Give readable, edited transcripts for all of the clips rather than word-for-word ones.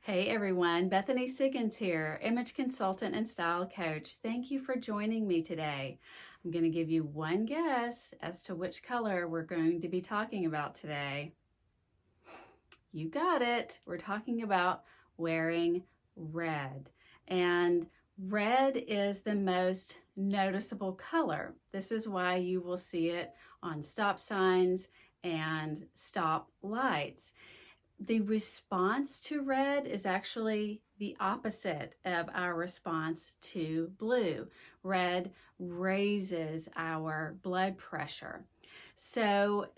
Hey everyone, Bethany Siggins here, image consultant and style coach. Thank you for joining me today. I'm going to give you one guess as to which color we're going to be talking about today. You got it. We're talking about wearing red. And red is the most noticeable color. This is why you will see it on stop signs and stop lights. The response to red is actually the opposite of our response to blue. Red raises our blood pressure. So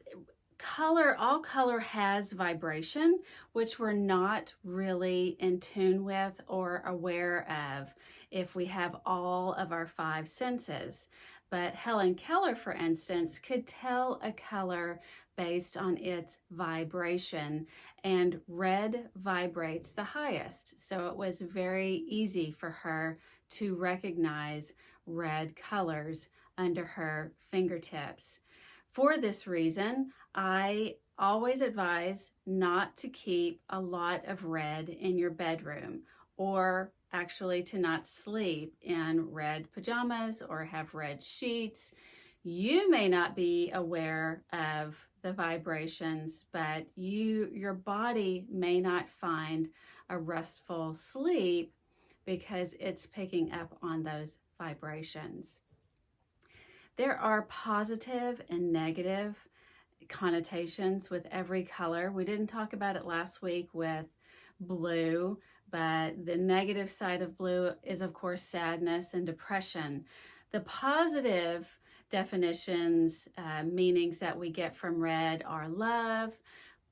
all color has vibration, which we're not really in tune with or aware of if we have all of our five senses. But Helen Keller, for instance, could tell a color based on its vibration, and red vibrates the highest. So it was very easy for her to recognize red colors under her fingertips. For this reason, I always advise not to keep a lot of red in your bedroom, or actually to not sleep in red pajamas or have red sheets. You may not be aware of the vibrations, but your body may not find a restful sleep because it's picking up on those vibrations. There are positive and negative connotations with every color. We didn't talk about it last week with blue, but the negative side of blue is, of course, sadness and depression. The positive definitions, meanings that we get from red are love,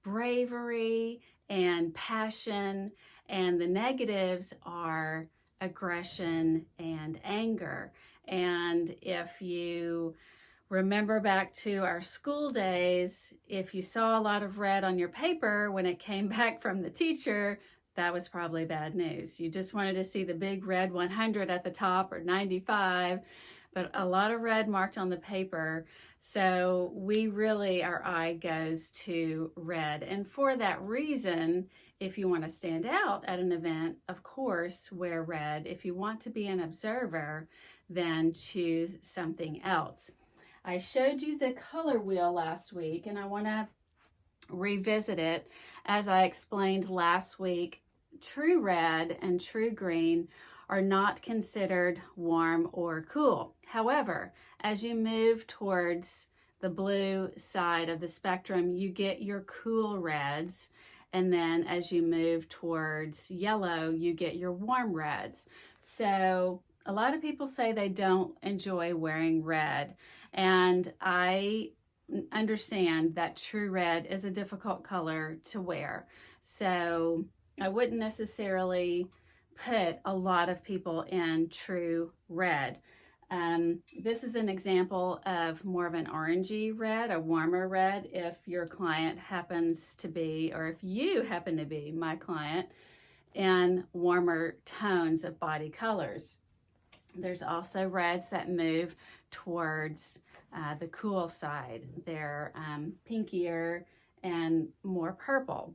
bravery, and passion, and the negatives are aggression and anger. And if you remember back to our school days, if you saw a lot of red on your paper when it came back from the teacher, that was probably bad news. You just wanted to see the big red 100 at the top or 95, but a lot of red marked on the paper. So our eye goes to red. And for that reason, if you want to stand out at an event, of course, wear red. If you want to be an observer, then choose something else. I showed you the color wheel last week, and I want to revisit it. As I explained last week, true red and true green are not considered warm or cool. However, as you move towards the blue side of the spectrum, you get your cool reds. And then as you move towards yellow, you get your warm reds. So a lot of people say they don't enjoy wearing red. And I understand that true red is a difficult color to wear. So I wouldn't necessarily put a lot of people in true red. This is an example of more of an orangey red, a warmer red, if your client happens to be, or if you happen to be my client, in warmer tones of body colors. There's also reds that move towards the cool side. They're pinkier and more purple.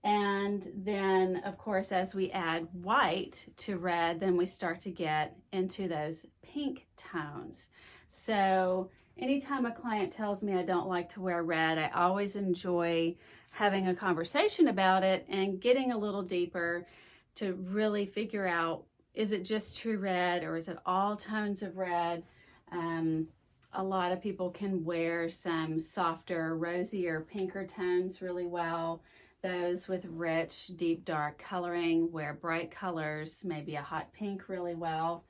And then, of course, as we add white to red, then we start to get into those pink tones. So anytime a client tells me I don't like to wear red, I always enjoy having a conversation about it and getting a little deeper to really figure out, is it just true red or is it all tones of red? A lot of people can wear some softer, rosier, pinker tones really well. Those with rich, deep, dark coloring wear bright colors, maybe a hot pink really well.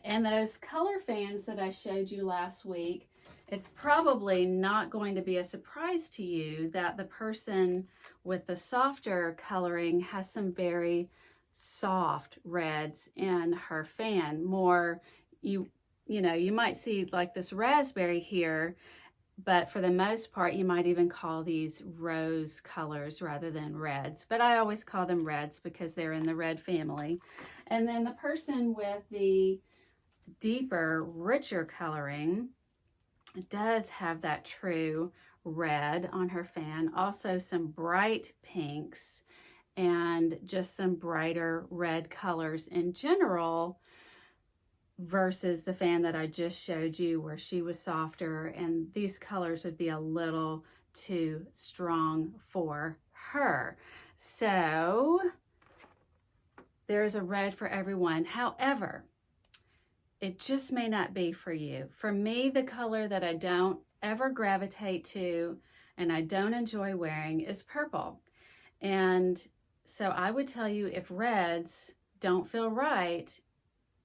And those color fans that I showed you last week, it's probably not going to be a surprise to you that the person with the softer coloring has some very soft reds in her fan. More, you might see like this raspberry here, but for the most part, you might even call these rose colors rather than reds. But I always call them reds because they're in the red family. And then the person with the deeper, richer coloring does have that true red on her fan. Also some bright pinks and just some brighter red colors in general versus the fan that I just showed you where she was softer and these colors would be a little too strong for her. So there's a red for everyone. However, it just may not be for you. For me, the color that I don't ever gravitate to and I don't enjoy wearing is purple. And so I would tell you, if reds don't feel right,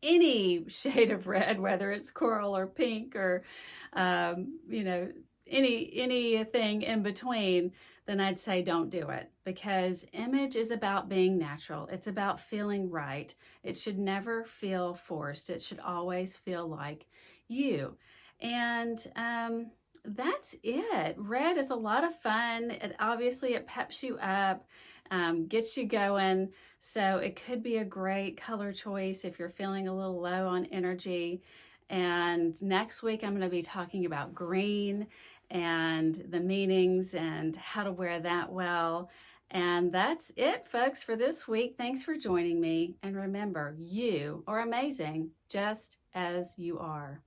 any shade of red, whether it's coral or pink or, anything in between, then I'd say don't do it, because image is about being natural. It's about feeling right. It should never feel forced. It should always feel like you. And that's it. Red is a lot of fun. It peps you up, gets you going. So it could be a great color choice if you're feeling a little low on energy. And next week, I'm going to be talking about green and the meanings and how to wear that well. And that's it, folks, for this week. Thanks for joining me. And remember, you are amazing just as you are.